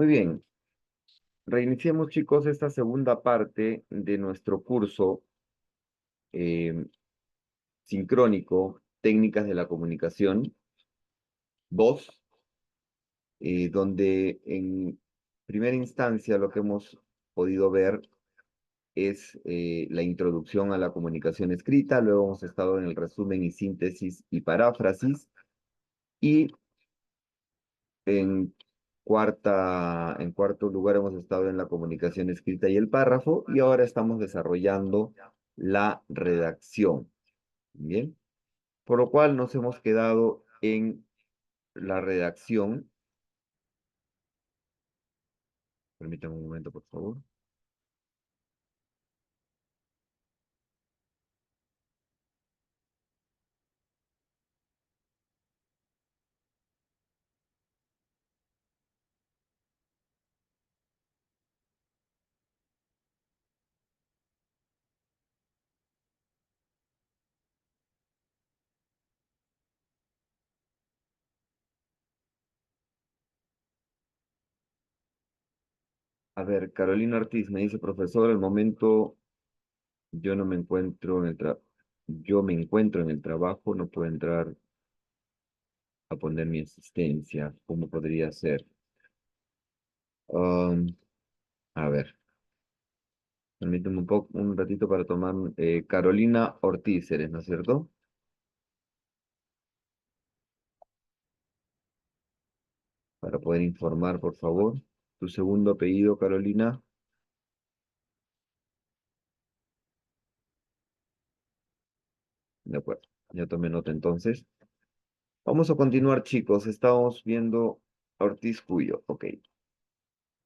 Muy bien, reiniciemos chicos esta segunda parte de nuestro curso eh, sincrónico, técnicas de la comunicación 2, donde en primera instancia lo que hemos podido ver es la introducción a la comunicación escrita, luego hemos estado en el resumen y síntesis y paráfrasis, y en en cuarto lugar hemos estado en la comunicación escrita y el párrafo, y ahora estamos desarrollando la redacción. Bien, por lo cual nos hemos quedado en la redacción. Permítanme un momento, por favor. A ver, Carolina Ortiz me dice, profesor, al momento yo no me encuentro en yo me encuentro en el trabajo, no puedo entrar a poner mi asistencia. ¿Cómo podría ser? Um, a ver. Permíteme un ratito para tomar. Carolina Ortiz eres, ¿no es cierto? Para poder informar, por favor. Tu segundo apellido, Carolina. De acuerdo. Ya tomé nota entonces. Vamos a continuar, chicos. Estamos viendo Ortiz Cuyo. Ok.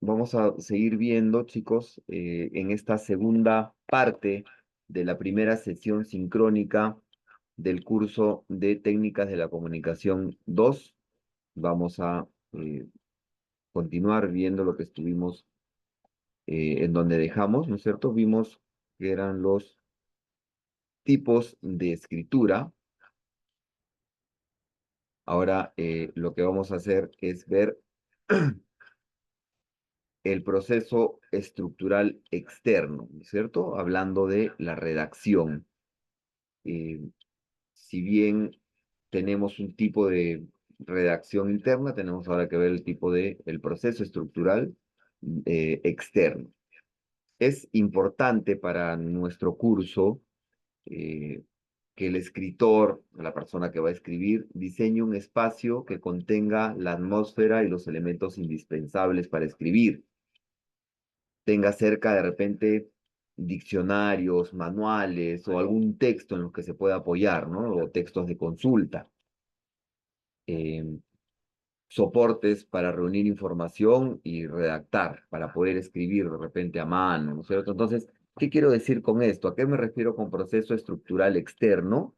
Vamos a seguir viendo, chicos, en esta segunda parte de la primera sesión sincrónica del curso de Técnicas de la Comunicación 2. Vamos a continuar viendo lo que estuvimos en donde dejamos, ¿no es cierto? Vimos que eran los tipos de escritura. Ahora lo que vamos a hacer es ver el proceso estructural externo, ¿no es cierto? Hablando de la redacción. Eh, si bien tenemos un tipo de redacción interna, tenemos ahora que ver el tipo el proceso estructural externo. Es importante para nuestro curso eh, que el escritor, la persona que va a escribir, diseñe un espacio que contenga la atmósfera y los elementos indispensables para escribir. Tenga cerca de repente diccionarios, manuales o algún texto en los que se pueda apoyar, ¿no? O textos de consulta. Eh, Soportes para reunir información y redactar, para poder escribir de repente a mano, ¿no es cierto? Entonces, ¿qué quiero decir con esto? ¿A qué me refiero con proceso estructural externo?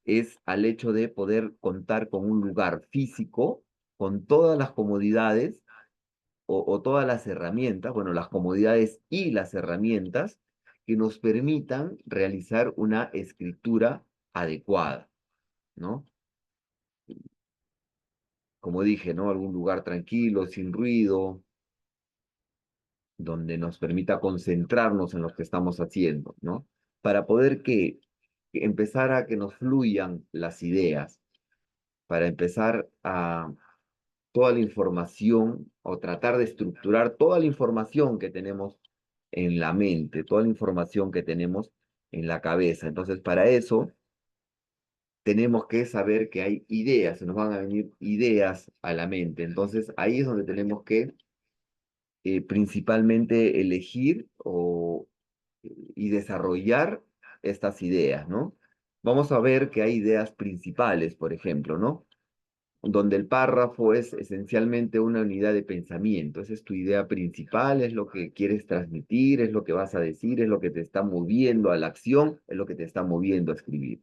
Es al hecho de poder contar con un lugar físico, con todas las comodidades o todas las herramientas, bueno, las comodidades y las herramientas que nos permitan realizar una escritura adecuada, ¿no? Como dije, ¿no? Algún lugar tranquilo, sin ruido, donde nos permita concentrarnos en lo que estamos haciendo, ¿no? Para poder que empezar a que nos fluyan las ideas, para empezar a toda la información o tratar de estructurar toda la información que tenemos en la mente, toda la información que tenemos en la cabeza. Entonces, para eso tenemos que saber que hay ideas, se nos van a venir ideas a la mente. Entonces, ahí es donde tenemos que principalmente elegir y desarrollar estas ideas, ¿no? Vamos a ver que hay ideas principales, por ejemplo, ¿no? Donde el párrafo es esencialmente una unidad de pensamiento. Esa es tu idea principal, es lo que quieres transmitir, es lo que vas a decir, es lo que te está moviendo a la acción, es lo que te está moviendo a escribir.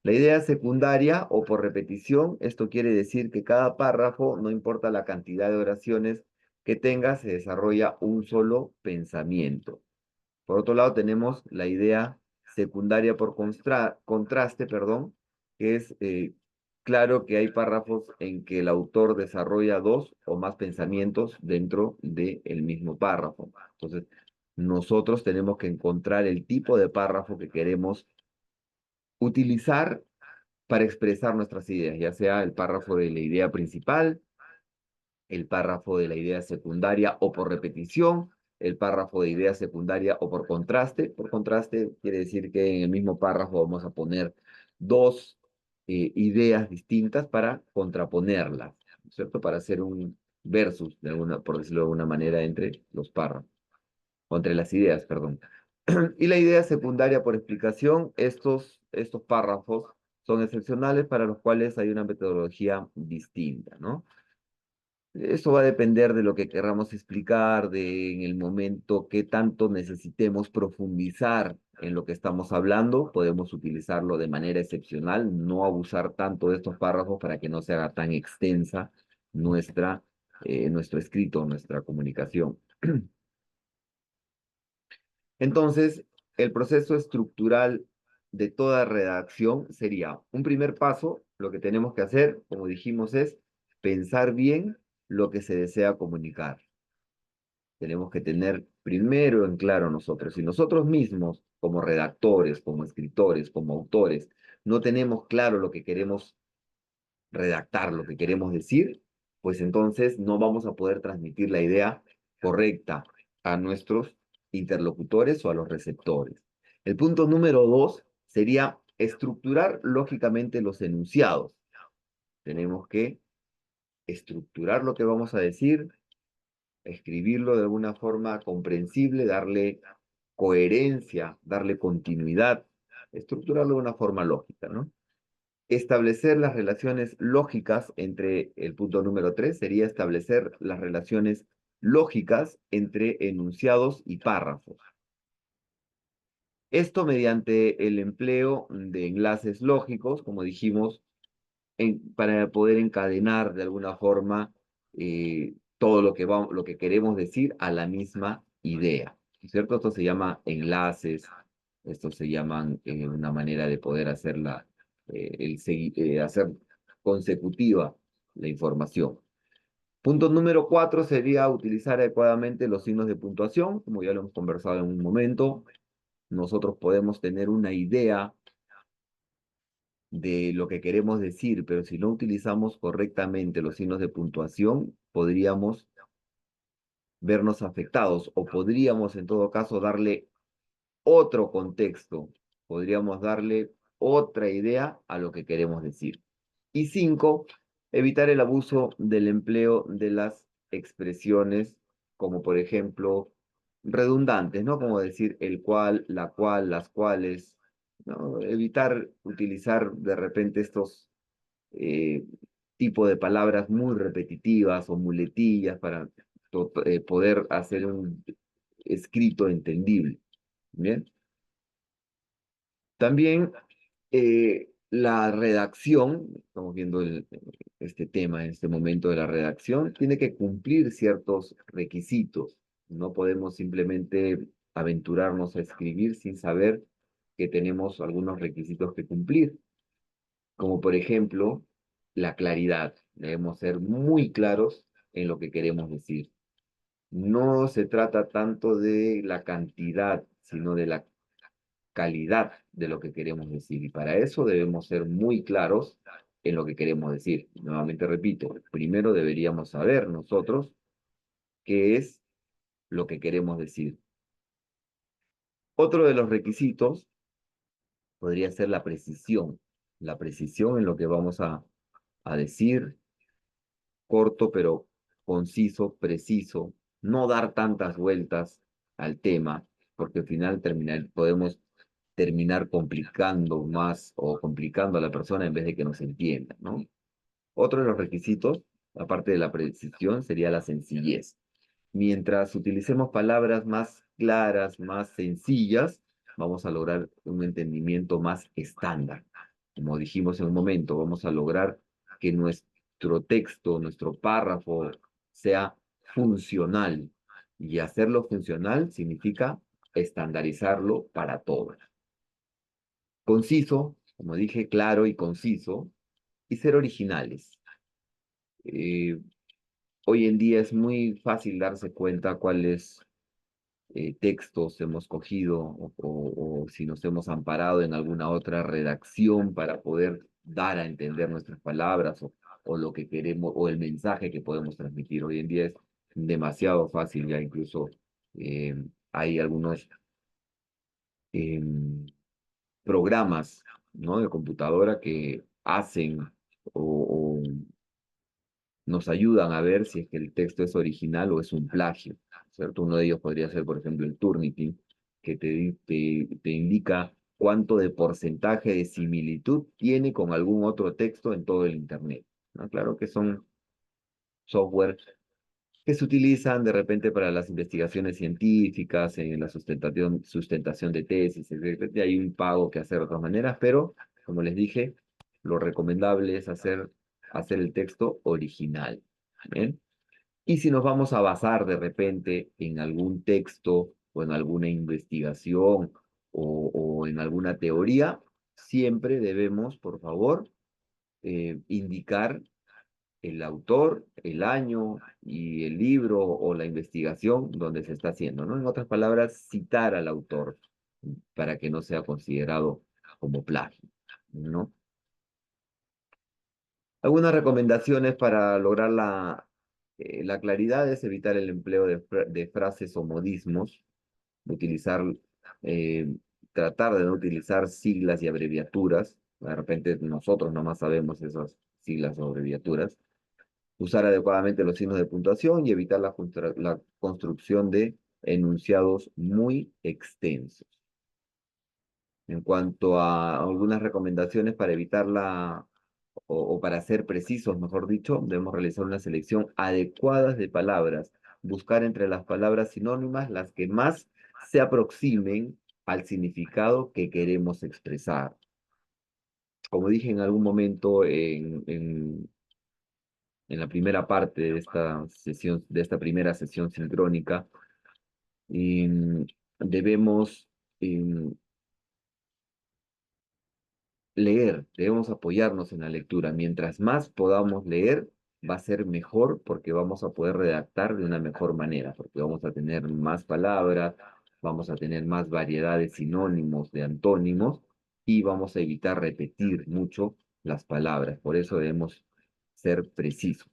La idea secundaria o por repetición, esto quiere decir que cada párrafo, no importa la cantidad de oraciones que tenga, se desarrolla un solo pensamiento. Por otro lado, tenemos la idea secundaria por contraste, perdón, que es claro que hay párrafos en que el autor desarrolla dos o más pensamientos dentro del mismo párrafo. Entonces, nosotros tenemos que encontrar el tipo de párrafo que queremos utilizar para expresar nuestras ideas, ya sea el párrafo de la idea principal, el párrafo de la idea secundaria o por repetición, el párrafo de idea secundaria o por contraste. Por contraste quiere decir que en el mismo párrafo vamos a poner dos ideas distintas para contraponerlas, ¿no es cierto? Para hacer un versus, de alguna, por decirlo de alguna manera, entre los párrafos, o entre las ideas, perdón. Y la idea secundaria por explicación, estos párrafos son excepcionales para los cuales hay una metodología distinta, ¿no? Eso va a depender de lo que querramos explicar, de en el momento qué tanto necesitemos profundizar en lo que estamos hablando. Podemos utilizarlo de manera excepcional, no abusar tanto de estos párrafos para que no se haga tan extensa nuestro escrito, nuestra comunicación. Entonces, el proceso estructural de toda redacción sería un primer paso. Lo que tenemos que hacer, como dijimos, es pensar bien lo que se desea comunicar. Tenemos que tener primero en claro nosotros, si nosotros mismos, como redactores, como escritores, como autores, no tenemos claro lo que queremos redactar, lo que queremos decir, pues entonces no vamos a poder transmitir la idea correcta a nuestros interlocutores o a los receptores. El punto número dos sería estructurar lógicamente los enunciados. Tenemos que estructurar lo que vamos a decir, escribirlo de alguna forma comprensible, darle coherencia, darle continuidad, estructurarlo de una forma lógica, ¿no? Establecer las relaciones lógicas entre, el punto número tres sería establecer las relaciones lógicas entre enunciados y párrafos. Esto mediante el empleo de enlaces lógicos, como dijimos, para poder encadenar de alguna forma todo lo que queremos decir a la misma idea, ¿cierto? Esto se llama enlaces, esto se llaman una manera de poder hacer consecutiva la información. Punto número cuatro sería utilizar adecuadamente los signos de puntuación, como ya lo hemos conversado en un momento. Nosotros podemos tener una idea de lo que queremos decir, pero si no utilizamos correctamente los signos de puntuación, podríamos vernos afectados o podríamos en todo caso darle otro contexto, podríamos darle otra idea a lo que queremos decir. Y cinco, evitar el abuso del empleo de las expresiones como por ejemplo redundantes, ¿no? Como decir el cual, la cual, las cuales, ¿no? Evitar utilizar de repente estos eh, tipo de palabras muy repetitivas o muletillas para poder hacer un escrito entendible. ¿Bien? También la redacción, estamos viendo este tema en este momento de la redacción, tiene que cumplir ciertos requisitos. No podemos simplemente aventurarnos a escribir sin saber que tenemos algunos requisitos que cumplir, como por ejemplo la claridad. Debemos ser muy claros en lo que queremos decir. No se trata tanto de la cantidad, sino de la calidad de lo que queremos decir. Y para eso debemos ser muy claros en lo que queremos decir. Nuevamente repito, primero deberíamos saber nosotros qué es lo que queremos decir. Otro de los requisitos podría ser la precisión en lo que vamos a decir, corto pero conciso, preciso, no dar tantas vueltas al tema, porque al final podemos terminar complicando más o complicando a la persona en vez de que nos entienda, ¿no? Otro de los requisitos, aparte de la precisión, sería la sencillez. Mientras utilicemos palabras más claras, más sencillas, vamos a lograr un entendimiento más estándar. Como dijimos en un momento, vamos a lograr que nuestro texto, nuestro párrafo sea funcional. Y hacerlo funcional significa estandarizarlo para todos. Conciso, como dije, claro y conciso, y ser originales. Eh, Hoy en día es muy fácil darse cuenta cuáles textos hemos cogido o si nos hemos amparado en alguna otra redacción para poder dar a entender nuestras palabras o lo que queremos o el mensaje que podemos transmitir. Hoy en día es demasiado fácil, ya incluso eh, hay algunos em, programas, ¿no?, de computadora que hacen o nos ayudan a ver si es que el texto es original o es un plagio, ¿cierto? Uno de ellos podría ser, por ejemplo, el Turnitin, que te indica cuánto de porcentaje de similitud tiene con algún otro texto en todo el Internet, ¿no? Claro que son software que se utilizan de repente para las investigaciones científicas, en la sustentación de tesis, de repente hay un pago que hacer de otras maneras, pero como les dije, lo recomendable es hacer el texto original. ¿Bien? Y si nos vamos a basar de repente en algún texto o en alguna investigación o en alguna teoría, siempre debemos, por favor, indicar el autor, el año y el libro o la investigación donde se está haciendo, ¿no? En otras palabras, citar al autor para que no sea considerado como plagio, ¿no? Algunas recomendaciones para lograr la claridad es evitar el empleo de frases o modismos, utilizar, eh, tratar de no utilizar siglas y abreviaturas. De repente nosotros nomás sabemos esas siglas o abreviaturas. Usar adecuadamente los signos de puntuación y evitar la construcción de enunciados muy extensos. En cuanto a algunas recomendaciones para evitarla o para ser precisos, mejor dicho, debemos realizar una selección adecuada de palabras, buscar entre las palabras sinónimas las que más se aproximen al significado que queremos expresar. Como dije en algún momento en la primera parte de esta sesión, de esta primera sesión sincrónica, em, debemos em, leer, debemos apoyarnos en la lectura. Mientras más podamos leer, va a ser mejor porque vamos a poder redactar de una mejor manera, porque vamos a tener más palabras, vamos a tener más variedad de sinónimos, de antónimos, y vamos a evitar repetir mucho las palabras. Por eso debemos ser precisos.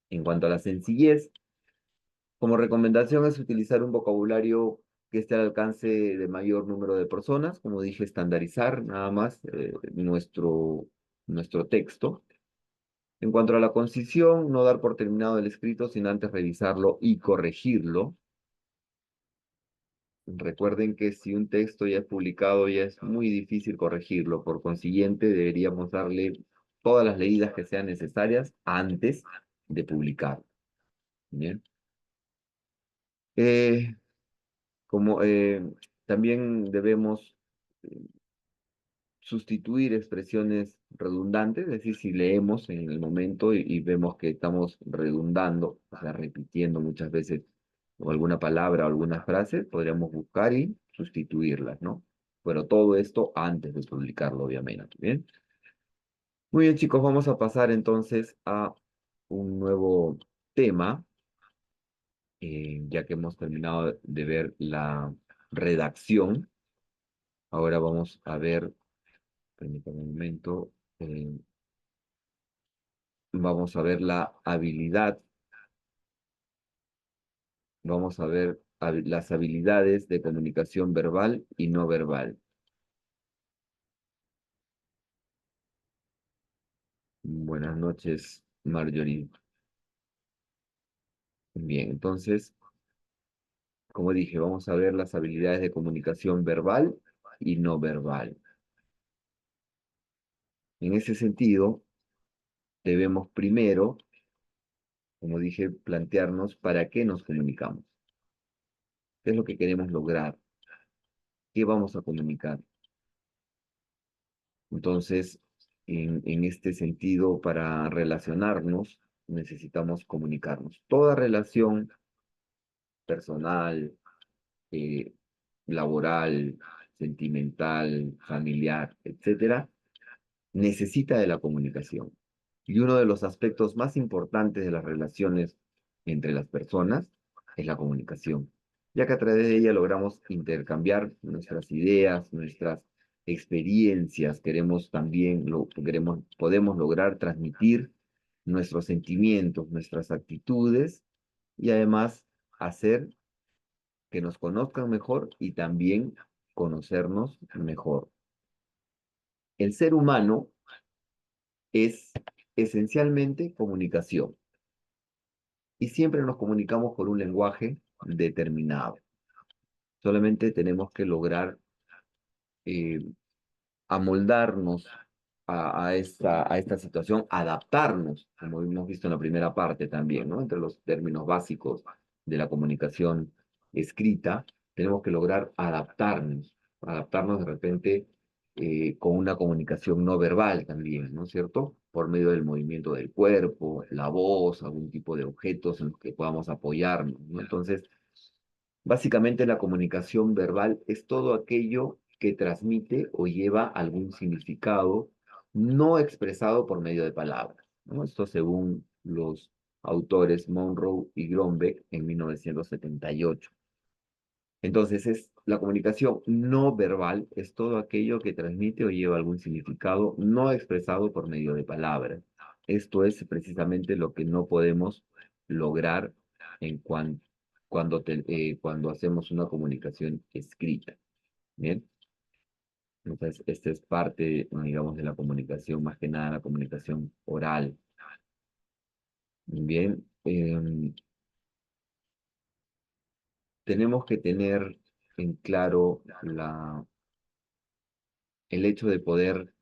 En cuanto a la sencillez, como recomendación es utilizar un vocabulario que esté al alcance de mayor número de personas, como dije, estandarizar nada más nuestro texto. En cuanto a la concisión, no dar por terminado el escrito sin antes revisarlo y corregirlo. Recuerden que si un texto ya es publicado, ya es muy difícil corregirlo. Por consiguiente, deberíamos darle todas las leídas que sean necesarias antes de publicar. Bien. Eh, Como también debemos eh, sustituir expresiones redundantes, es decir, si leemos en el momento y vemos que estamos redundando, o sea, repitiendo muchas veces o alguna palabra o alguna frase, podríamos buscar y sustituirlas, ¿no? Pero todo esto antes de publicarlo, obviamente, ¿bien? Muy bien, chicos, vamos a pasar entonces a un nuevo tema, ya que hemos terminado de ver la redacción. Ahora vamos a ver, permítame un momento, vamos a ver la habilidad, vamos a ver las habilidades de comunicación verbal y no verbal. Buenas noches, Marjorie. Bien, entonces, como dije, vamos a ver las habilidades de comunicación verbal y no verbal. En ese sentido, debemos primero, como dije, plantearnos para qué nos comunicamos. ¿Qué es lo que queremos lograr? ¿Qué vamos a comunicar? Entonces, en este sentido, para relacionarnos, necesitamos comunicarnos. Toda relación personal, eh, laboral, sentimental, familiar, etcétera, necesita de la comunicación. Y uno de los aspectos más importantes de las relaciones entre las personas es la comunicación, ya que a través de ella logramos intercambiar nuestras ideas, nuestras experiencias, queremos también, podemos lograr transmitir nuestros sentimientos, nuestras actitudes y además hacer que nos conozcan mejor y también conocernos mejor. El ser humano es esencialmente comunicación y siempre nos comunicamos por un lenguaje determinado. Solamente tenemos que lograr eh, amoldarnos a esta situación, adaptarnos, como hemos visto en la primera parte también, ¿no? Entre los términos básicos de la comunicación escrita, tenemos que lograr adaptarnos de repente con una comunicación no verbal también, ¿no es cierto? Por medio del movimiento del cuerpo, la voz, algún tipo de objetos en los que podamos apoyarnos, ¿no? Entonces, básicamente la comunicación verbal es todo aquello que transmite o lleva algún significado no expresado por medio de palabras, ¿no? Esto según los autores Monroe y Grombeck en 1978. Entonces, la comunicación no verbal es todo aquello que transmite o lleva algún significado no expresado por medio de palabras. Esto es precisamente lo que no podemos lograr en cuando hacemos una comunicación escrita. Bien, entonces, esta es parte, digamos, de la comunicación, más que nada la comunicación oral. Bien, tenemos que tener en claro el hecho de poder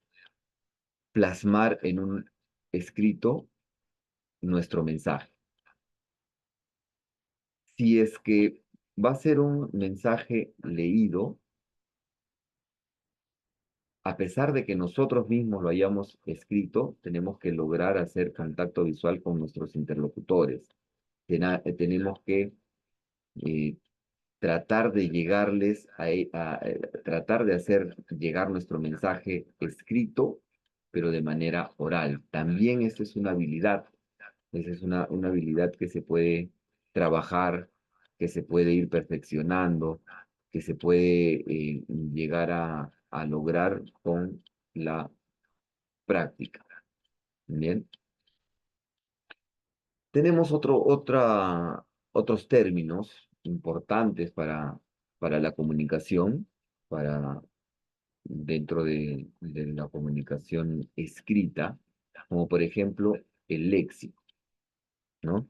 plasmar en un escrito nuestro mensaje. Si es que va a ser un mensaje leído, a pesar de que nosotros mismos lo hayamos escrito, tenemos que lograr hacer contacto visual con nuestros interlocutores. Tenemos que eh, tratar de llegarles tratar de hacer llegar nuestro mensaje escrito, pero de manera oral. También esta es una habilidad. Esa es una habilidad que se puede trabajar, que se puede ir perfeccionando, que se puede llegar a lograr con la práctica. Bien. Tenemos otros términos importantes para la comunicación, para dentro de la comunicación escrita, como por ejemplo el léxico, ¿no?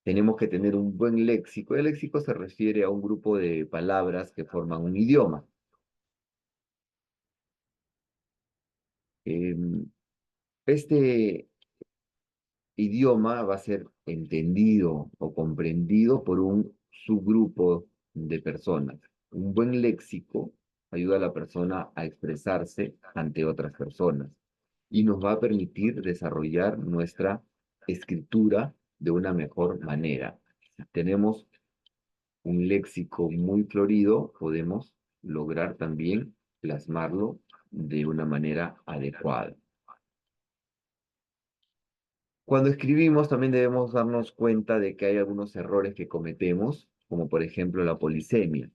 Tenemos que tener un buen léxico. El léxico se refiere a un grupo de palabras que forman un idioma. Em, este idioma va a ser entendido o comprendido por un subgrupo de personas. Un buen léxico ayuda a la persona a expresarse ante otras personas y nos va a permitir desarrollar nuestra escritura de una mejor manera. Si tenemos un léxico muy florido, podemos lograr también plasmarlo de una manera adecuada. Cuando escribimos también debemos darnos cuenta de que hay algunos errores que cometemos, como por ejemplo la polisemia.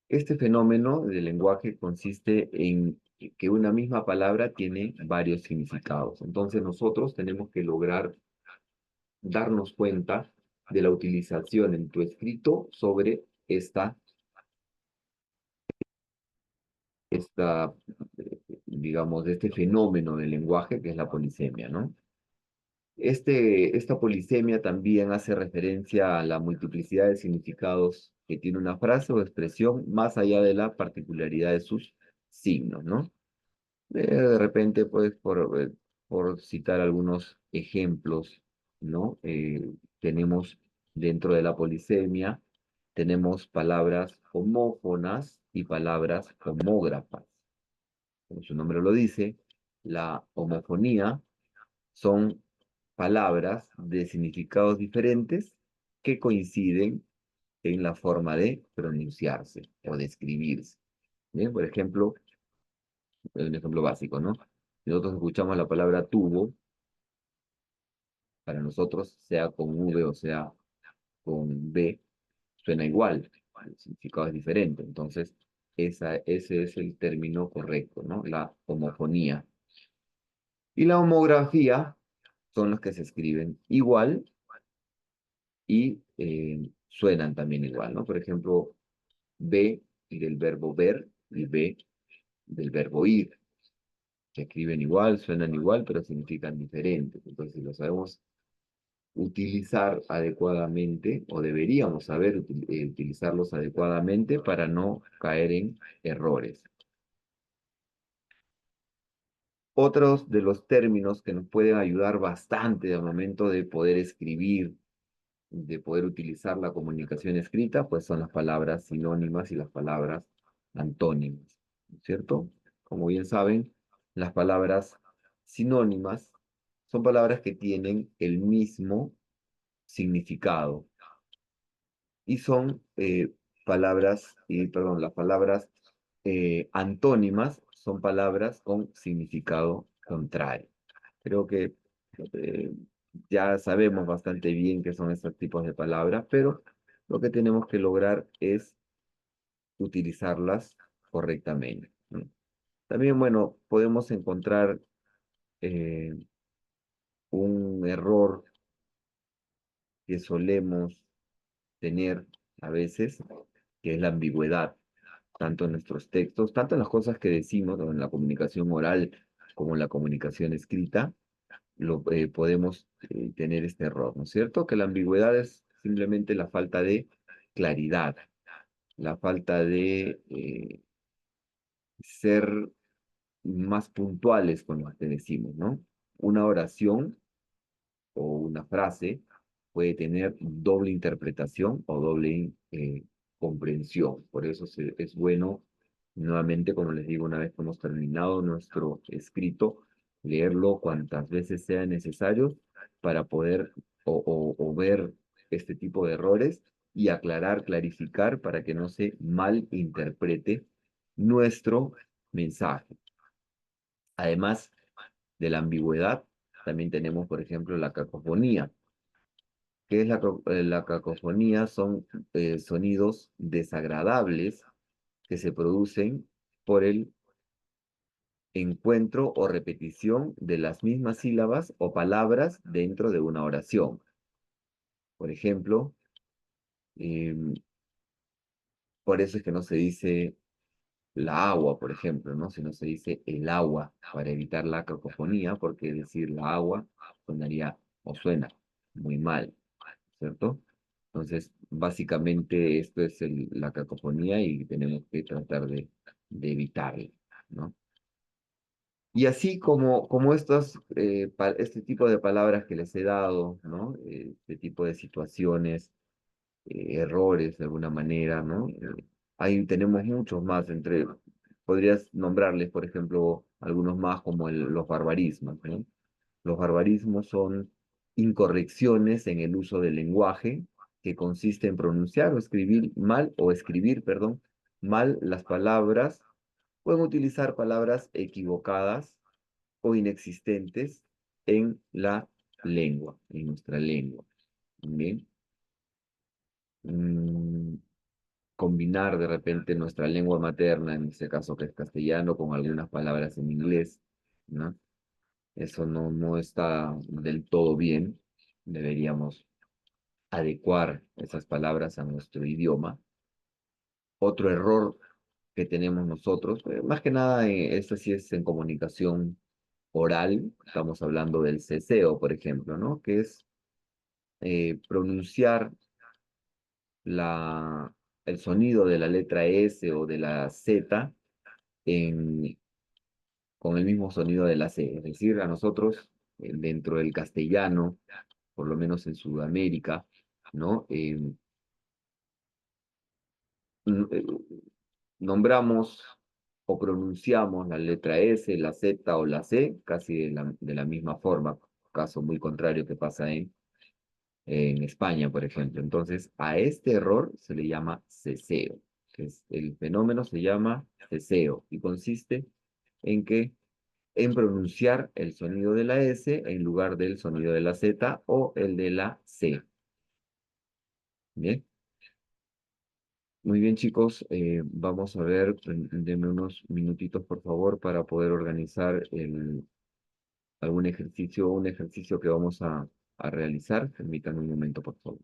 Este fenómeno del lenguaje consiste en que una misma palabra tiene varios significados. Entonces nosotros tenemos que lograr darnos cuenta de la utilización en tu escrito sobre esta, digamos, de este fenómeno del lenguaje que es la polisemia, ¿no? Esta polisemia también hace referencia a la multiplicidad de significados que tiene una frase o expresión más allá de la particularidad de sus signos, ¿no? De repente, pues, por citar algunos ejemplos, ¿no? Tenemos dentro de la polisemia, tenemos palabras homófonas y palabras homógrafas. Como su nombre lo dice, la homofonía son palabras de significados diferentes que coinciden en la forma de pronunciarse o de escribirse. Bien, por ejemplo, Es un ejemplo básico, ¿no? Si nosotros escuchamos la palabra tubo, para nosotros, sea con V o sea con B, suena igual, el significado es diferente. Entonces, ese es el término correcto, ¿no? La homofonía. Y la homografía son los que se escriben igual y suenan también igual, ¿no? Por ejemplo, B del verbo ver y B del verbo ir. Se escriben igual, suenan igual, pero significan diferente. Entonces, si lo sabemos utilizar adecuadamente, o deberíamos saber utilizarlos adecuadamente para no caer en errores. Otros de los términos que nos pueden ayudar bastante al momento de poder escribir, de poder utilizar la comunicación escrita, pues son las palabras sinónimas y las palabras antónimas, ¿no es cierto? Como bien saben, las palabras sinónimas son palabras que tienen el mismo significado y son perdón, las palabras antónimas son palabras con significado contrario. Creo que eh, ya sabemos bastante bien qué son estos tipos de palabras, pero lo que tenemos que lograr es utilizarlas correctamente, ¿no? También, bueno, podemos encontrar eh, un error que solemos tener a veces, que es la ambigüedad, tanto en nuestros textos, tanto en las cosas que decimos, o en la comunicación oral como en la comunicación escrita, podemos tener este error, ¿no es cierto? Que la ambigüedad es simplemente la falta de claridad, la falta de ser más puntuales con lo que decimos, ¿no? Una oración o una frase puede tener doble interpretación o doble comprensión. Por eso es bueno, nuevamente, como les digo, una vez que hemos terminado nuestro escrito, leerlo cuantas veces sea necesario para poder o ver este tipo de errores y aclarar, clarificar para que no se malinterprete nuestro mensaje. Además de la ambigüedad, también tenemos, por ejemplo, la cacofonía. ¿Qué es la cacofonía? Son sonidos desagradables que se producen por el encuentro o repetición de las mismas sílabas o palabras dentro de una oración. Por ejemplo, em, por eso es que no se dice la agua, por ejemplo, ¿no? Sino se dice el agua para evitar la cacofonía, porque decir la agua sonaría o suena muy mal, ¿cierto? Entonces, básicamente esto es la cacofonía y tenemos que tratar de evitarla, ¿no? Y así como este tipo de palabras que les he dado, ¿no? Este tipo de situaciones, errores de alguna manera, ¿no? Ahí tenemos muchos más podrías nombrarles, por ejemplo, algunos más como los barbarismos, ¿no? Los barbarismos son incorrecciones en el uso del lenguaje que consiste en pronunciar o escribir mal, perdón, mal las palabras. Pueden utilizar palabras equivocadas o inexistentes en la lengua, en nuestra lengua. Bien. Mm, combinar de repente nuestra lengua materna, en este caso que es castellano, con algunas palabras en inglés, ¿no? Eso no está del todo bien. Deberíamos adecuar esas palabras a nuestro idioma. Otro error que tenemos nosotros, más que nada, esto sí es en comunicación oral, estamos hablando del ceseo, por ejemplo, ¿no? Que es pronunciar la, el sonido de la letra S o de la Z en, con el mismo sonido de la C. Es decir, a nosotros, dentro del castellano, por lo menos en Sudamérica, ¿no? N- eh, nombramos o pronunciamos la letra S, la Z o la C casi de la misma forma, caso muy contrario que pasa en España, por ejemplo. Entonces, a este error se le llama ceseo, el fenómeno se llama ceseo y consiste ¿En qué? En pronunciar el sonido de la S en lugar del sonido de la Z o el de la C. Bien. Muy bien, chicos. Vamos a ver, denme unos minutitos, por favor, para poder organizar un ejercicio que vamos a realizar. Permítanme un momento, por favor.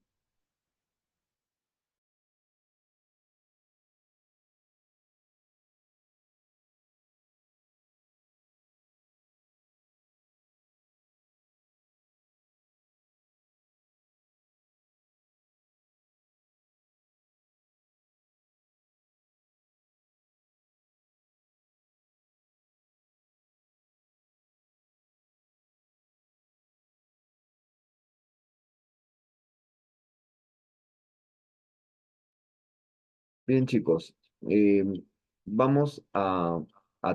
Bien, chicos. eh, Vamos a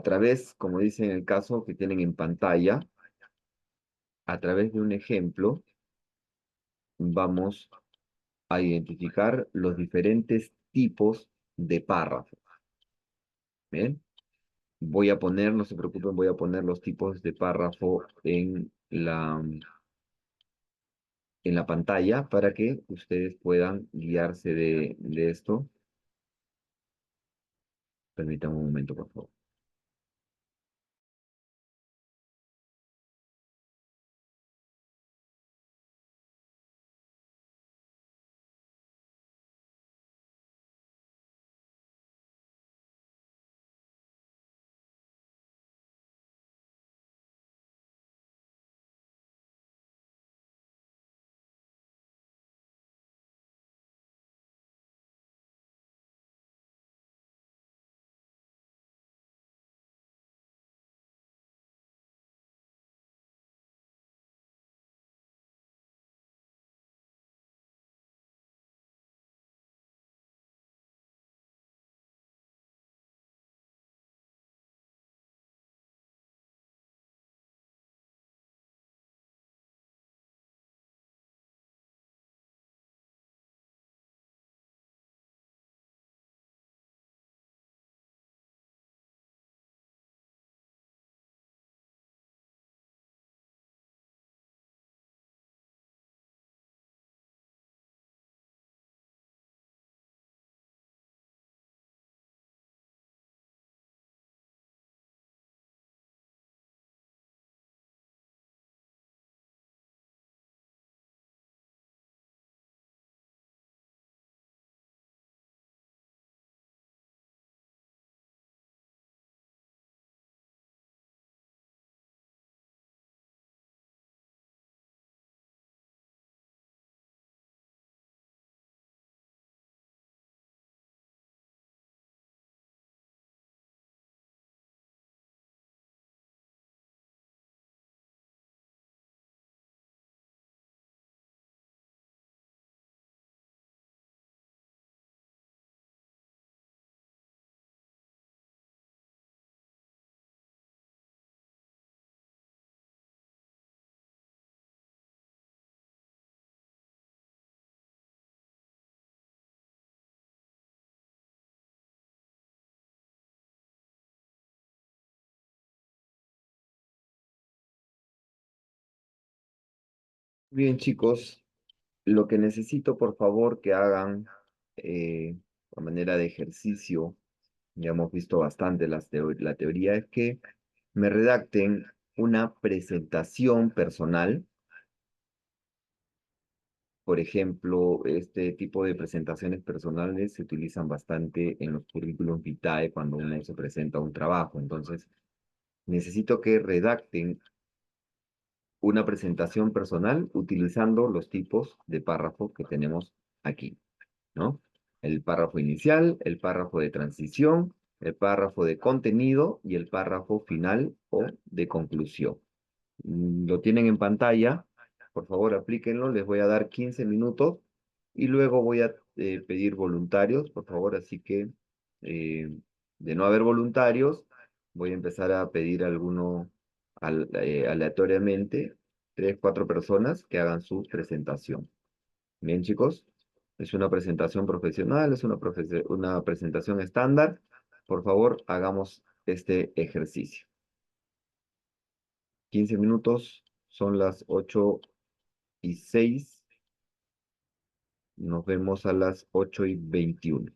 través, como dice en el caso que tienen en pantalla, a través de un ejemplo, vamos a identificar los diferentes tipos de párrafos. Bien. Voy a poner, no se preocupen, voy a poner los tipos de párrafo en la pantalla para que ustedes puedan guiarse de esto. Permítanme un momento, por favor. Bien, chicos, lo que necesito, por favor, que hagan a manera de ejercicio, ya hemos visto bastante la teoría, es que me redacten una presentación personal. Por ejemplo, este tipo de presentaciones personales se utilizan bastante en los currículums vitae cuando uno se presenta a un trabajo. Entonces, necesito que redacten una presentación personal utilizando los tipos de párrafo que tenemos aquí, ¿no? El párrafo inicial, el párrafo de transición, el párrafo de contenido y el párrafo final o de conclusión. Lo tienen en pantalla, por favor aplíquenlo, les voy a dar 15 minutos y luego voy a pedir voluntarios, por favor, así que eh, de no haber voluntarios, voy a empezar a pedir aleatoriamente, 3, 4 personas que hagan su presentación. Bien, chicos, es una presentación profesional, es una presentación estándar. Por favor, hagamos este ejercicio. 15 minutos, son las 8:06. Nos vemos a las 8:21.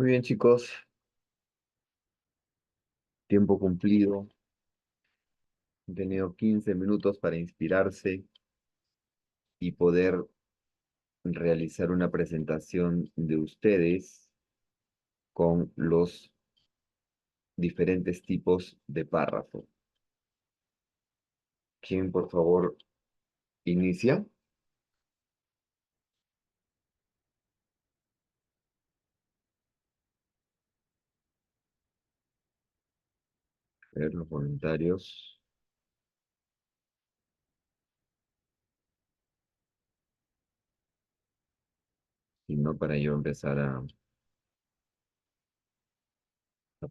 Muy bien, chicos. Tiempo cumplido. Han tenido 15 minutos para inspirarse y poder realizar una presentación de ustedes con los diferentes tipos de párrafo. ¿Quién, por favor, inicia? A ver los voluntarios. Si no, para yo empezar a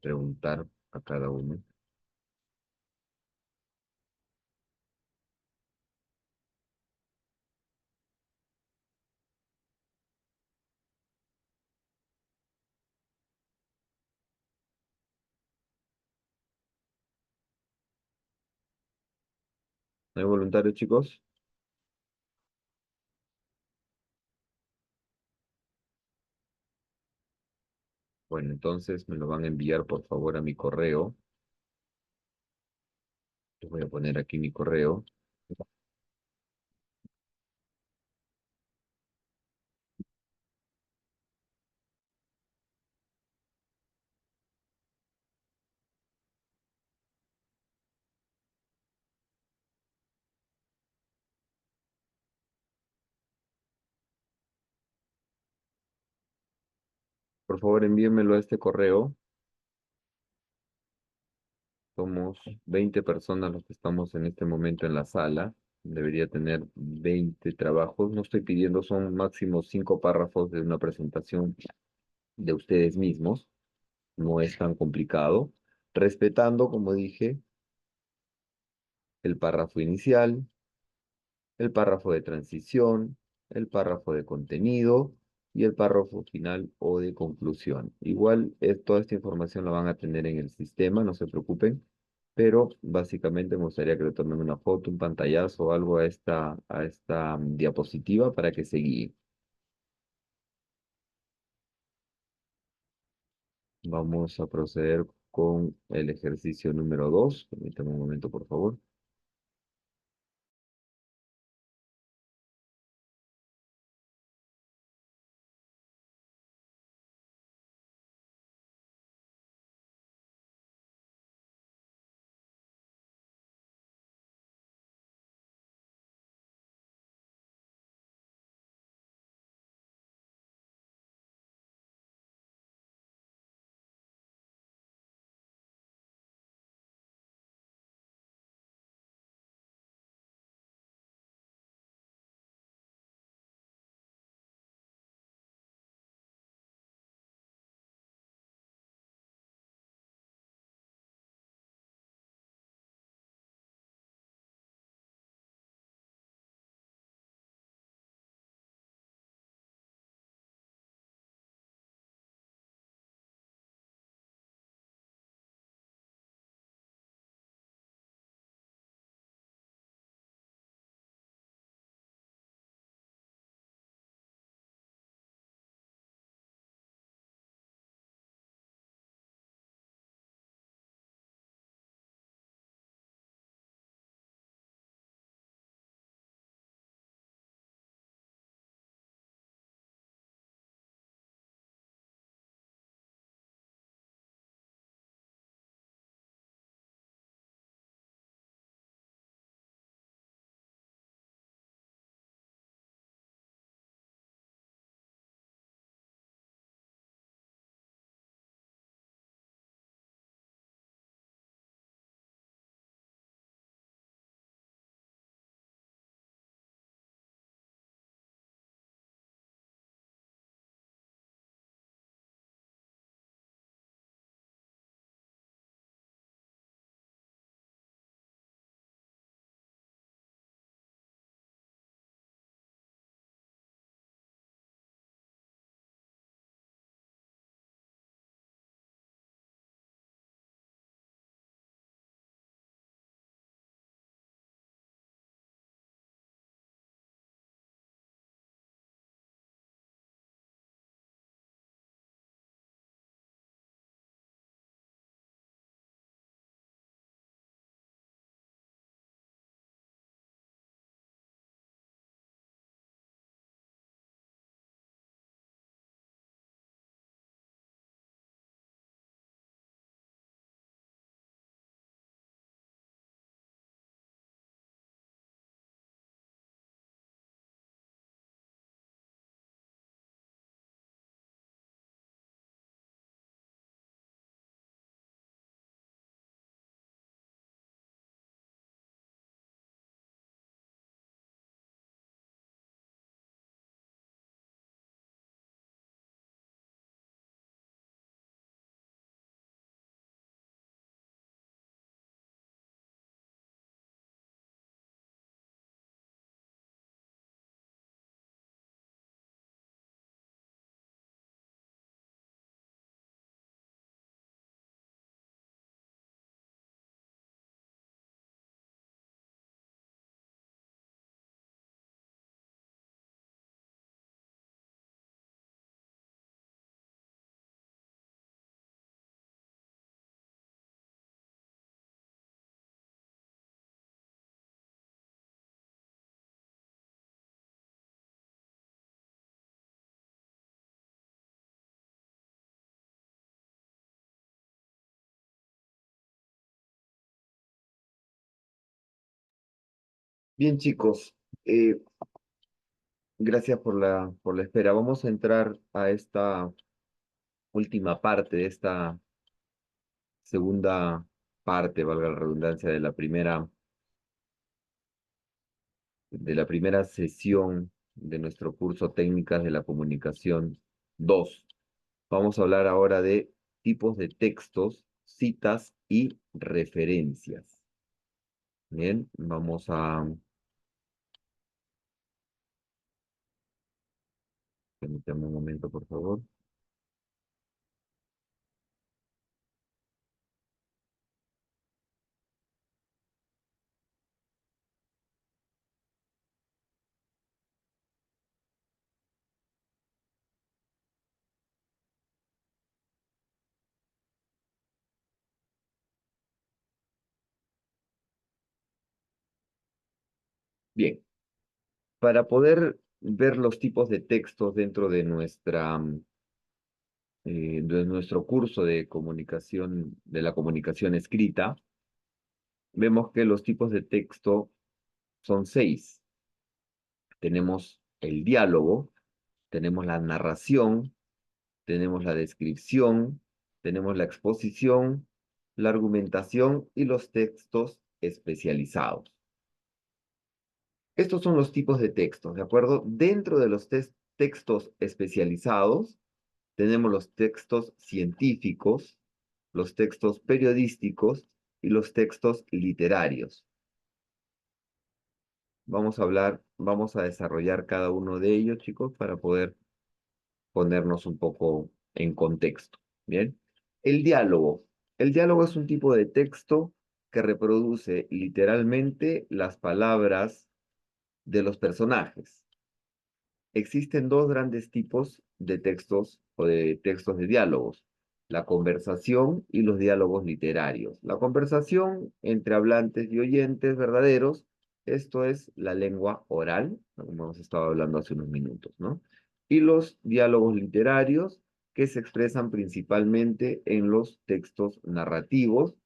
preguntar a cada uno. ¿No hay voluntarios, chicos? Bueno, entonces me lo van a enviar, por favor, a mi correo. Les voy a poner aquí mi correo. Por favor, envíenmelo a este correo. Somos 20 personas los que estamos en este momento en la sala. Debería tener 20 trabajos. No estoy pidiendo, son máximo 5 párrafos de una presentación de ustedes mismos. No es tan complicado. Respetando, como dije, el párrafo inicial, el párrafo de transición, el párrafo de contenido y el párrafo final o de conclusión. Igual toda esta información la van a tener en el sistema, no se preocupen, pero básicamente me gustaría que le tomen una foto, un pantallazo o algo a esta diapositiva para que se guíe. Vamos a proceder con el ejercicio número 2. Permítame un momento, por favor. Bien, chicos, gracias por la espera. Vamos a entrar a esta última parte de esta segunda parte, valga la redundancia, de la primera sesión de nuestro curso Técnicas de la Comunicación 2. Vamos a hablar ahora de tipos de textos, citas y referencias. Bien, permítame un momento, por favor. Bien, para poder ver los tipos de textos dentro de de nuestro curso de comunicación, de la comunicación escrita, vemos que los tipos de texto son seis. Tenemos el diálogo, tenemos la narración, tenemos la descripción, tenemos la exposición, la argumentación y los textos especializados. Estos son los tipos de textos, ¿de acuerdo? Dentro de los textos especializados, tenemos los textos científicos, los textos periodísticos y los textos literarios. Vamos a desarrollar cada uno de ellos, chicos, para poder ponernos un poco en contexto. Bien. El diálogo. El diálogo es un tipo de texto que reproduce literalmente las palabras de los personajes. Existen dos grandes tipos de textos o de textos de diálogos, la conversación y los diálogos literarios. La conversación entre hablantes y oyentes verdaderos, esto es la lengua oral, como hemos estado hablando hace unos minutos, ¿no? Y los diálogos literarios, que se expresan principalmente en los textos narrativos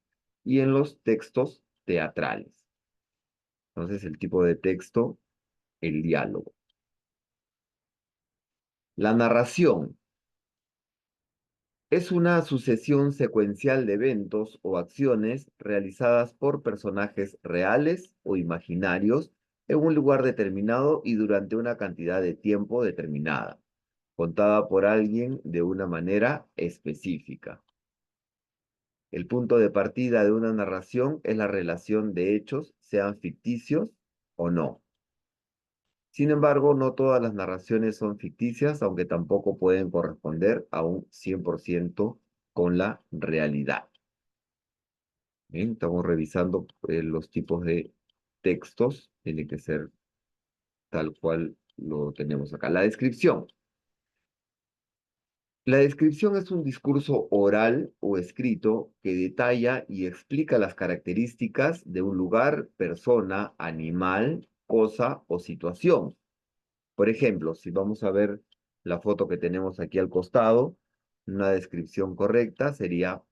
y en los textos teatrales. Entonces, el tipo de texto, el diálogo. La narración es una sucesión secuencial de eventos o acciones realizadas por personajes reales o imaginarios en un lugar determinado y durante una cantidad de tiempo determinada, contada por alguien de una manera específica. El punto de partida de una narración es la relación de hechos, sean ficticios o no. Sin embargo, no todas las narraciones son ficticias, aunque tampoco pueden corresponder a un 100% con la realidad. Bien, estamos revisando los tipos de textos, tiene que ser tal cual lo tenemos acá. La descripción. La descripción es un discurso oral o escrito que detalla y explica las características de un lugar, persona, animal, cosa o situación. Por ejemplo, si vamos a ver la foto que tenemos aquí al costado, una descripción correcta sería,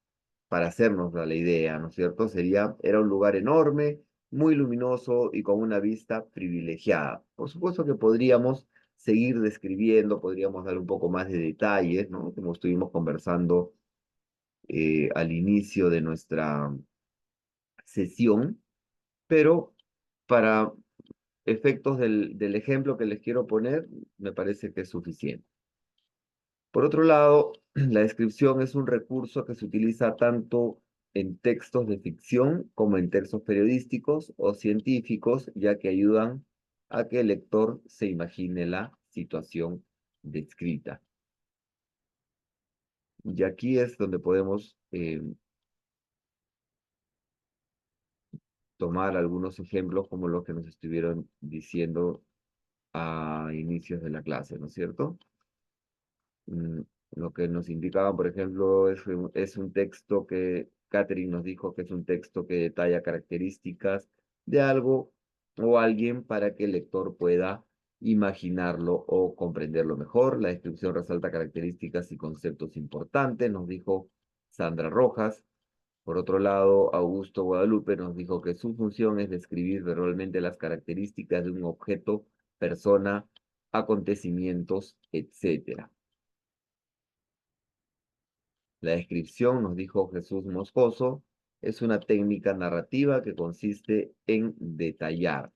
para hacernos la idea, ¿no es cierto? Era un lugar enorme, muy luminoso y con una vista privilegiada. Por supuesto que podríamos seguir describiendo, podríamos dar un poco más de detalles, ¿no? Como estuvimos conversando al inicio de nuestra sesión, pero para efectos del ejemplo que les quiero poner, me parece que es suficiente. Por otro lado, la descripción es un recurso que se utiliza tanto en textos de ficción como en textos periodísticos o científicos, ya que ayudan a que el lector se imagine la situación descrita. Y aquí es donde podemos tomar algunos ejemplos como los que nos estuvieron diciendo a inicios de la clase, ¿no es cierto? Mm, Lo que nos indicaban, por ejemplo, es un texto que Catherine nos dijo que es un texto que detalla características de algo o alguien para que el lector pueda imaginarlo o comprenderlo mejor. La descripción resalta características y conceptos importantes, nos dijo Sandra Rojas. Por otro lado, Augusto Guadalupe nos dijo que su función es describir verbalmente las características de un objeto, persona, acontecimientos, etc. La descripción, nos dijo Jesús Moscoso, es una técnica narrativa que consiste en detallar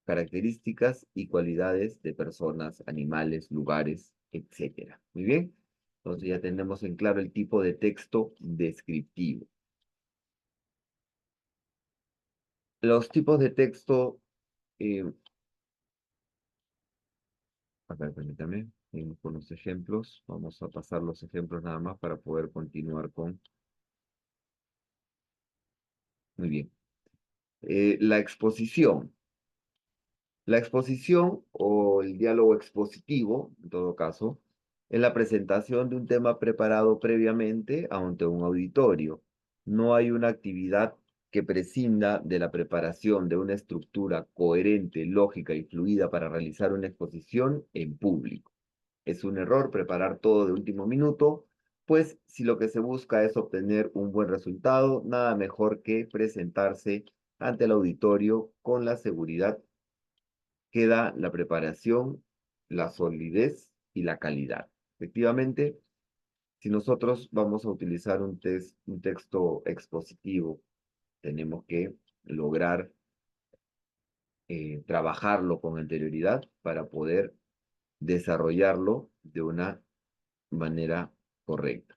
características y cualidades de personas, animales, lugares, etc. Muy bien. Entonces ya tenemos en claro el tipo de texto descriptivo. Los tipos de texto, eh, a ver, permítame, seguimos con los ejemplos. Vamos a pasar los ejemplos nada más para poder continuar con. Muy bien. La exposición. La exposición o el diálogo expositivo, en todo caso, es la presentación de un tema preparado previamente ante un auditorio. No hay una actividad que prescinda de la preparación de una estructura coherente, lógica y fluida para realizar una exposición en público. Es un error preparar todo de último minuto, pues si lo que se busca es obtener un buen resultado, nada mejor que presentarse ante el auditorio con la seguridad que da la preparación, la solidez y la calidad. Efectivamente, si nosotros vamos a utilizar un texto expositivo, tenemos que lograr trabajarlo con anterioridad para poder desarrollarlo de una manera correcta.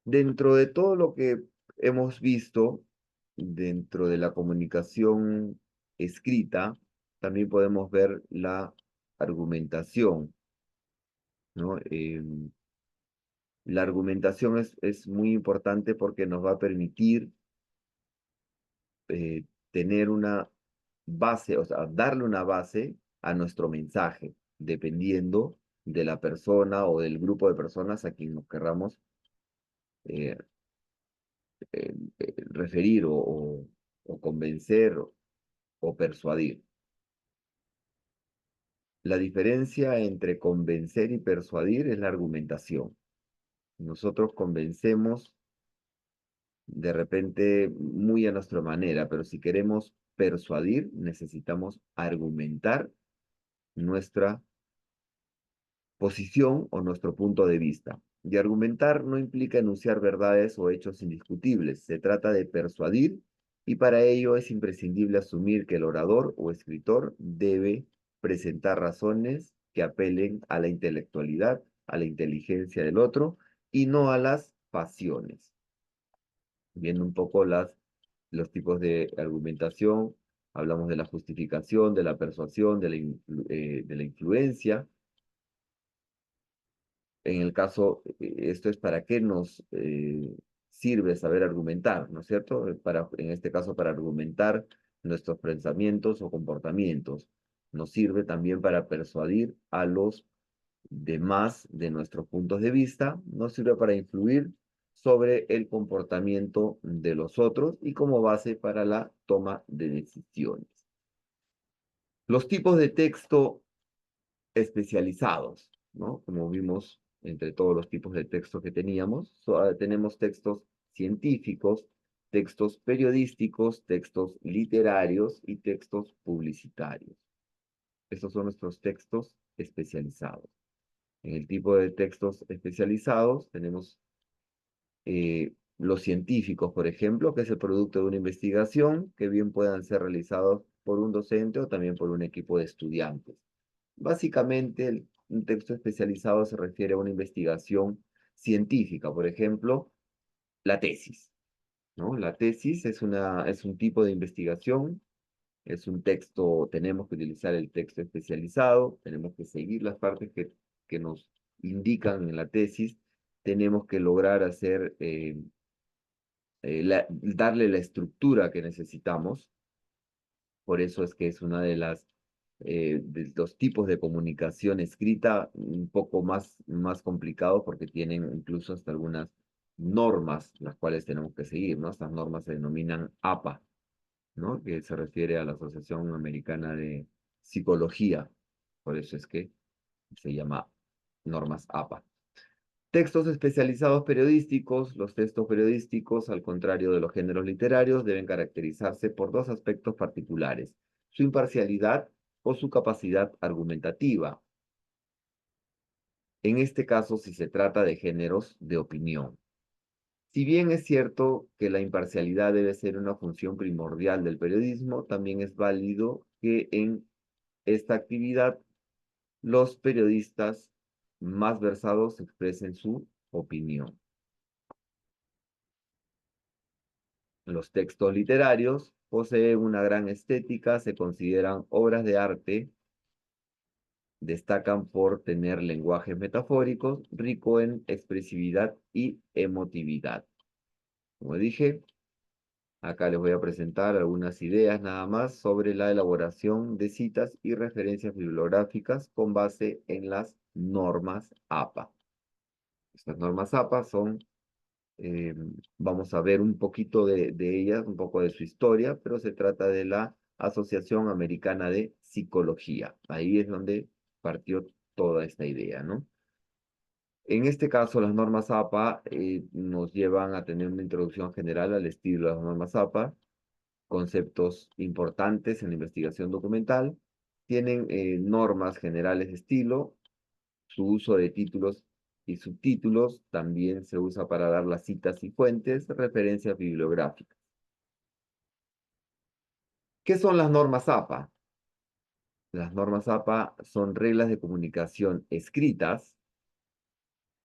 Dentro de todo lo que hemos visto, dentro de la comunicación escrita, también podemos ver la argumentación, ¿no? La argumentación es muy importante porque nos va a permitir tener una base, o sea, darle una base a nuestro mensaje, dependiendo de la persona o del grupo de personas a quien nos querramos eh, referir o convencer o persuadir. La diferencia entre convencer y persuadir es la argumentación. Nosotros convencemos de repente muy a nuestra manera, pero si queremos persuadir, necesitamos argumentar nuestra posición o nuestro punto de vista. Y argumentar no implica enunciar verdades o hechos indiscutibles, se trata de persuadir y para ello es imprescindible asumir que el orador o escritor debe presentar razones que apelen a la intelectualidad, a la inteligencia del otro y no a las pasiones. Viendo un poco los tipos de argumentación, hablamos de la justificación, de la persuasión, de la influencia. En el caso, esto es para qué nos sirve saber argumentar, ¿no es cierto? En este caso, para argumentar nuestros pensamientos o comportamientos. Nos sirve también para persuadir a los demás de nuestros puntos de vista, nos sirve para influir sobre el comportamiento de los otros y como base para la toma de decisiones. Los tipos de texto especializados, ¿no? Como vimos entre todos los tipos de texto que teníamos, tenemos textos científicos, textos periodísticos, textos literarios y textos publicitarios. Estos son nuestros textos especializados. En el tipo de textos especializados tenemos los científicos, por ejemplo, que es el producto de una investigación que bien puedan ser realizados por un docente o también por un equipo de estudiantes. Básicamente, un texto especializado se refiere a una investigación científica, por ejemplo, la tesis, ¿no? La tesis es un tipo de investigación, es un texto, tenemos que utilizar el texto especializado, tenemos que seguir las partes que nos indican en la tesis, tenemos que lograr hacer, darle la estructura que necesitamos. Por eso es que es una de los tipos de comunicación escrita un poco más complicado porque tienen incluso hasta algunas normas las cuales tenemos que seguir, ¿no? Estas normas se denominan APA, ¿no? Que se refiere a la Asociación Americana de psicología. Por eso es que se llama normas APA. Textos especializados periodísticos. Los textos periodísticos, al contrario de los géneros literarios, deben caracterizarse por dos aspectos particulares: su imparcialidad o su capacidad argumentativa. En este caso, si se trata de géneros de opinión. Si bien es cierto que la imparcialidad debe ser una función primordial del periodismo, también es válido que en esta actividad los periodistas más versados expresen su opinión. Los textos literarios poseen una gran estética, se consideran obras de arte, destacan por tener lenguajes metafóricos, rico en expresividad y emotividad. Como dije, acá les voy a presentar algunas ideas nada más sobre la elaboración de citas y referencias bibliográficas con base en las normas APA. Estas normas APA son, eh, vamos a ver un poquito de ellas, un poco de su historia, pero se trata de la Asociación Americana de Psicología. Ahí es donde partió toda esta idea, ¿no? En este caso, las normas APA nos llevan a tener una introducción general al estilo de las normas APA, conceptos importantes en la investigación documental, tienen normas generales de estilo, su uso de títulos y subtítulos también se usa para dar las citas y fuentes, referencias bibliográficas. ¿Qué son las normas APA? Las normas APA son reglas de comunicación escritas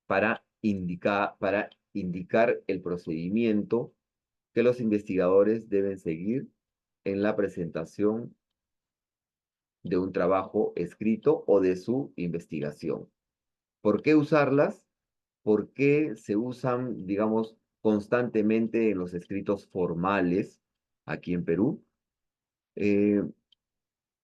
para indicar el procedimiento que los investigadores deben seguir en la presentación de un trabajo escrito o de su investigación. ¿Por qué usarlas? ¿Por qué se usan, digamos, constantemente en los escritos formales aquí en Perú? Eh,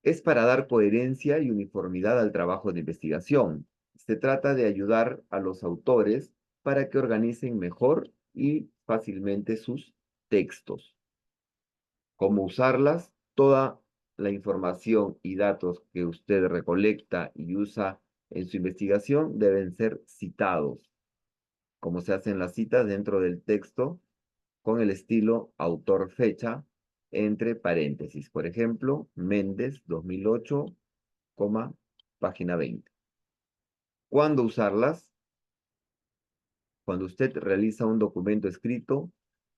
es para dar coherencia y uniformidad al trabajo de investigación. Se trata de ayudar a los autores para que organicen mejor y fácilmente sus textos. ¿Cómo usarlas? Toda la información y datos que usted recolecta y usa en su investigación deben ser citados, como se hacen las citas dentro del texto, con el estilo autor-fecha, entre paréntesis. Por ejemplo, Méndez, 2008, página 20. ¿Cuándo usarlas? Cuando usted realiza un documento escrito,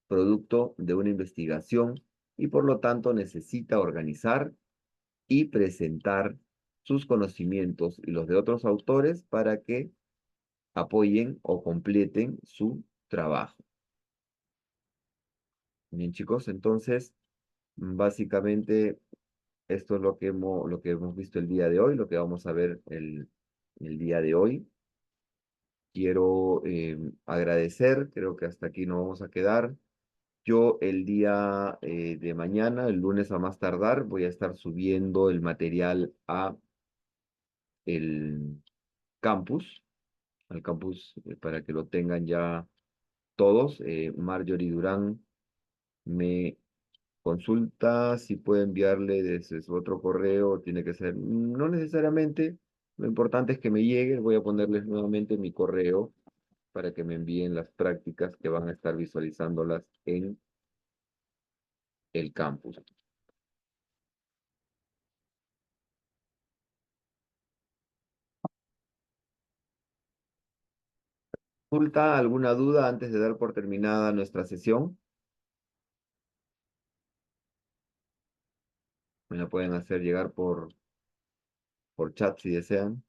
producto de una investigación, y por lo tanto necesita organizar y presentar sus conocimientos y los de otros autores para que apoyen o completen su trabajo. Bien, chicos, entonces, básicamente, esto es lo que hemos visto el día de hoy, lo que vamos a ver el día de hoy. Quiero agradecer, creo que hasta aquí nos vamos a quedar. Yo el día de mañana, el lunes a más tardar, voy a estar subiendo el material a el campus, al campus para que lo tengan ya todos. Marjorie Durán me consulta si puede enviarle desde su otro correo, tiene que ser, no necesariamente, lo importante es que me llegue, voy a ponerles nuevamente mi correo para que me envíen las prácticas que van a estar visualizándolas en el campus. ¿Consulta alguna duda antes de dar por terminada nuestra sesión? Me la pueden hacer llegar por chat si desean.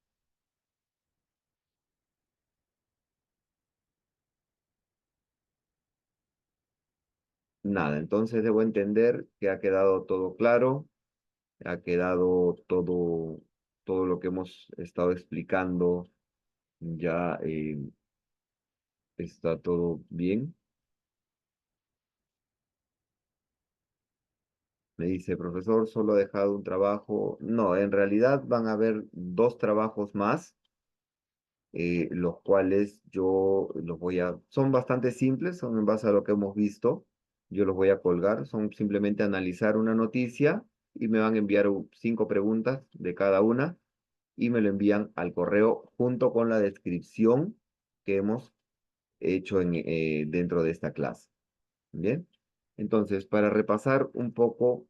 Nada, entonces debo entender que ha quedado todo claro, ha quedado todo lo que hemos estado explicando, ya está todo bien. Me dice, profesor, solo he dejado un trabajo. No, en realidad van a haber dos trabajos más, los cuales yo los voy a, son bastante simples, son en base a lo que hemos visto. Yo los voy a colgar, son simplemente analizar una noticia y me van a enviar 5 preguntas de cada una y me lo envían al correo junto con la descripción que hemos hecho dentro de esta clase. Bien, entonces para repasar un poco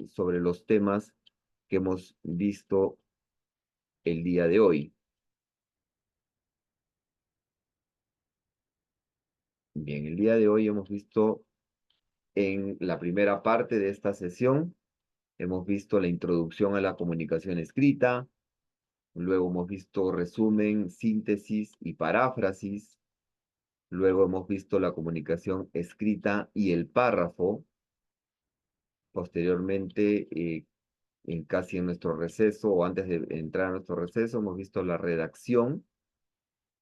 sobre los temas que hemos visto el día de hoy. Bien, el día de hoy hemos visto en la primera parte de esta sesión, hemos visto la introducción a la comunicación escrita, luego hemos visto resumen, síntesis y paráfrasis, luego hemos visto la comunicación escrita y el párrafo, posteriormente, casi en nuestro receso o antes de entrar a nuestro receso, hemos visto la redacción,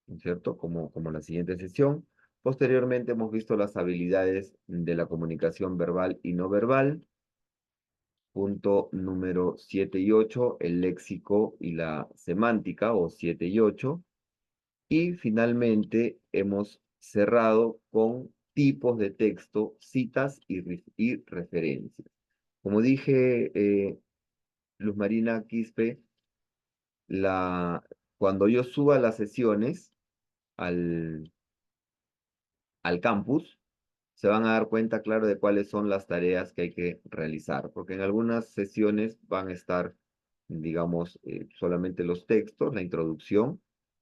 ¿no es cierto? Como la siguiente sesión. Posteriormente hemos visto las habilidades de la comunicación verbal y no verbal. Punto número 7 y 8, el léxico y la semántica, o 7 y 8. Y finalmente hemos cerrado con tipos de texto, citas y referencias. Como dije, Luz Marina Quispe, cuando yo suba las sesiones al, al campus, se van a dar cuenta, claro, de cuáles son las tareas que hay que realizar, porque en algunas sesiones van a estar, digamos, solamente los textos, la introducción,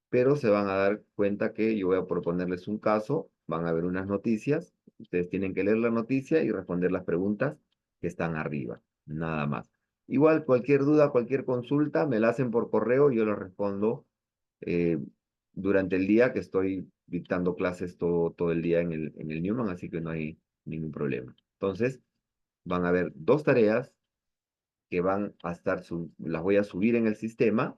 pero se van a dar cuenta que yo voy a proponerles un caso, van a ver unas noticias, ustedes tienen que leer la noticia y responder las preguntas que están arriba, nada más. Igual, cualquier duda, cualquier consulta, me la hacen por correo y yo les respondo eh, durante el día, que estoy dictando clases todo el día en el Newman, así que no hay ningún problema. Entonces, van a haber 2 tareas que van a estar, las voy a subir en el sistema,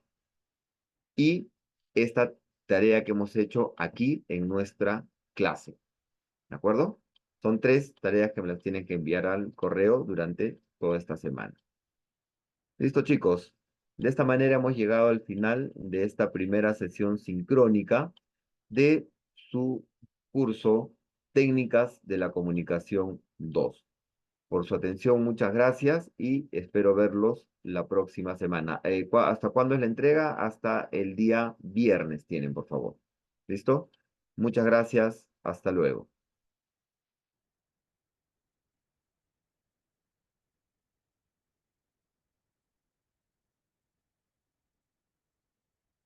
y esta tarea que hemos hecho aquí en nuestra clase, ¿de acuerdo? Son 3 tareas que me las tienen que enviar al correo durante toda esta semana. Listo, chicos. De esta manera hemos llegado al final de esta primera sesión sincrónica de su curso Técnicas de la Comunicación 2. Por su atención, muchas gracias y espero verlos la próxima semana. ¿Hasta cuándo es la entrega? Hasta el día viernes tienen, por favor. ¿Listo? Muchas gracias. Hasta luego.